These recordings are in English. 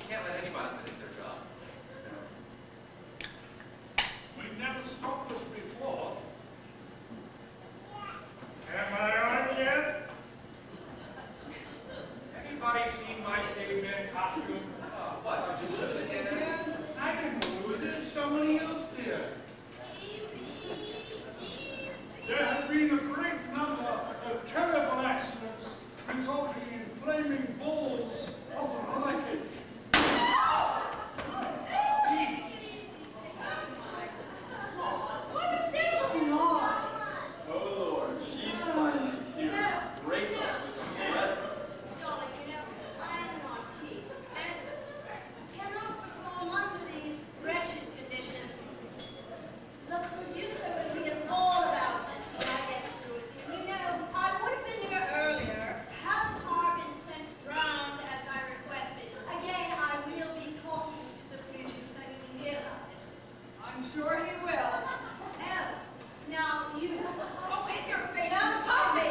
can't let anybody finish their job. We've never stopped this before. Am I on yet? Anybody seen my caveman costume? What, did you lose it again? I didn't lose it, somebody else did. There have been a great number of terrible accidents resulting in flaming balls of wreckage. What a terrible noise! Oh Lord, she's finally here. Grace us with her presence. Darling, I am an artiste and cannot perform under these wretched conditions. The producer will hear all about this when I get through with him. I would have been here earlier, had the car been sent round as I requested. Again, I will be talking to the producer when we hear about it. I'm sure he will. Now you. Oh, in your face. Now, Tommy.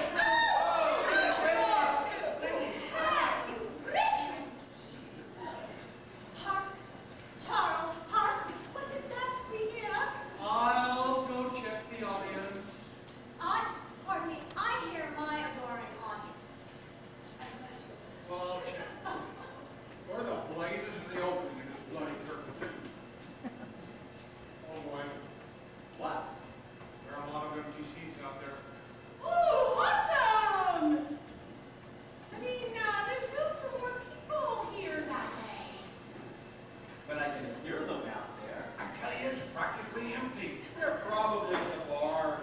Hark, Charles, hark. What is that we hear? I'll go check the audience. Pardon me, I hear my adoring audience. As much as yours. Well, I'll check. Where the blazes in the opening in this bloody curtain? Oh boy. What? There are a lot of empty seats out there. Oh, awesome! I mean, there's room for more people here that day. But I can hear them out there. I tell you, it's practically empty. They're probably in the bar.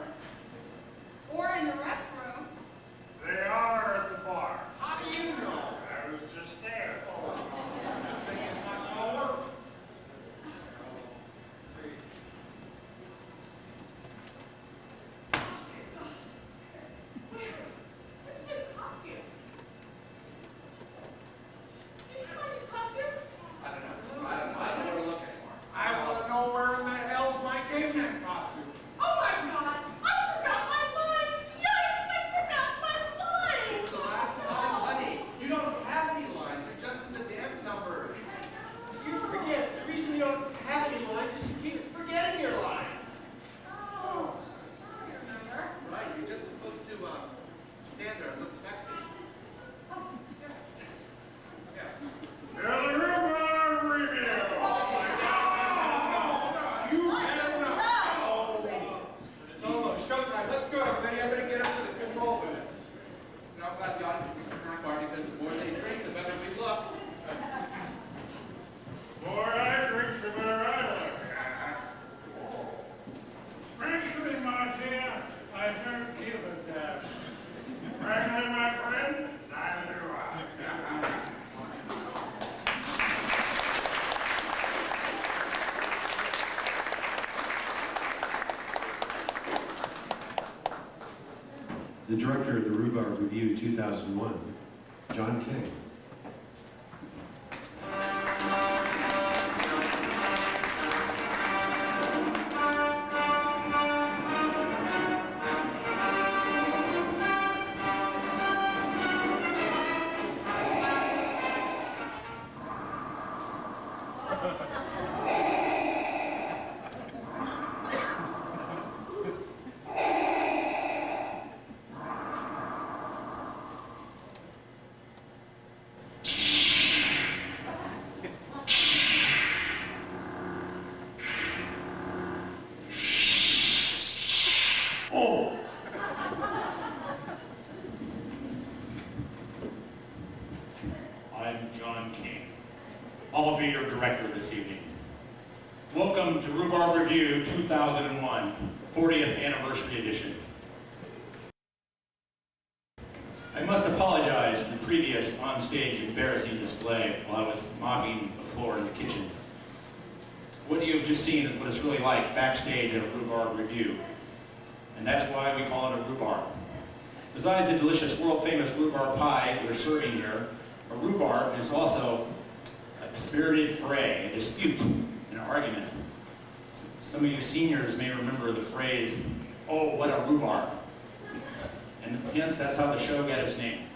Or in the restroom. They are at the bar. How do you know? I was just there. Oh, this thing is not going to work. Where's his costume? Can you find his costume? I don't know. I don't know where to look anymore. I want to know where in the hell's my caveman costume. Oh my god! I forgot my lines! Yikes! I forgot my lines! The last line, honey. You don't have any lines. You're just in the dance number. You forget. The reason you don't have any lines is you keep forgetting your lines. Oh, I remember. Right, you're just supposed to stand there and look sexy. Yeah. The Rhubarb Revue. Oh my God! You better not. It's almost showtime. Let's go, everybody. I'm going to get up to the control booth. You know, I'm glad the audience is a snack bar because the more they drink, the better we look. The more I drink, the better I look. Frankly, my dear, I don't give a damn. Frankly, my friend, neither do I. The director of the Rhubarb Revue 2001, John King. I'm John King. I'll be your director this evening. Welcome to Rhubarb Revue 2001, 40th Anniversary Edition. I must apologize for the previous on-stage embarrassing display while I was mopping the floor in the kitchen. What you've just seen is what it's really like backstage at a Rhubarb Revue, and that's why we call it a rhubarb. Besides the delicious world-famous rhubarb pie we're serving here, a rhubarb is also a spirited fray, a dispute, an argument. Some of you seniors may remember the phrase, "Oh, what a rhubarb." And hence, that's how the show got its name.